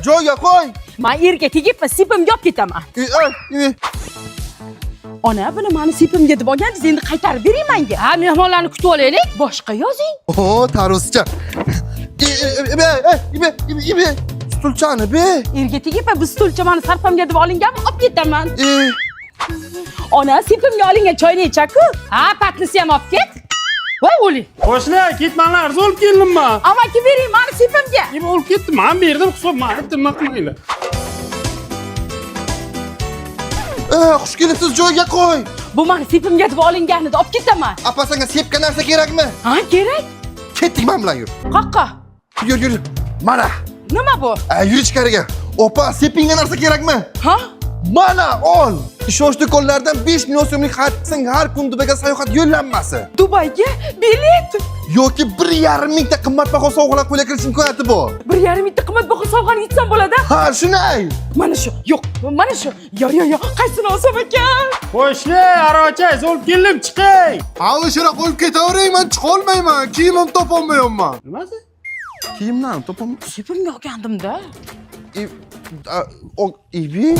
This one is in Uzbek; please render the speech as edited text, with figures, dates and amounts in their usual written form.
Joyga qo'y. Men erga tegib sepimga olib ketaman. Ona, buni meni sepimga deb olgandingiz, endi qaytarib bering menga. Ha, mehmonlarni kutib olaylik. Boshqa yozing. Taruscha. Ibe. Stulchani be. Erga tegib bu stulcha meni sarpamga deb olinganmi, olib ketaman. Ona, sepimga olingan choyni ichaku. Ha, patnisi ham olib ket. Voy o'li. Qo'shni, ketmanlar, olib keldimmi? Amaki bering meni sepimga. Nima olib ketdim? Men berdim, hisob meni nima qilmanglar. Xush kelibsiz, joyga qo'y. Bu meni sepimga deb olingan edi, olib ketaman. Apa senga sepga narsa kerakmi? Ha, kerak. Ketdik men bilan yur. Qaqqa. Yur. Mana. Nima bu? Yur ichkariga. Opa, sepingga narsa kerakmi? Ha? Mana ol. Ishonch do'konlaridan 5 million so'mlik xaridsan har kun Dubayga sayohat yo'llanmasi. Dubayga bilet. Yoki 1,5 mingta qimmatbaho sovg'alar qo'yga kirish imkoniyati bor. 1,5 mingta qimmatbaho sovg'ani yetsam bo'ladi. Ha, shunday. Mana shu. Yo'q, mana shu. Yo. Qaysini olsam ekan? Qo'shni, arocha, olib keldim, chiqing. Alishira qo'yib ketavering, men chiqa olmayman. Kiyimim topolmayapman. Nimasi? Kiyimlarni topolmayman. Sepimga olgandim-da. Ibi.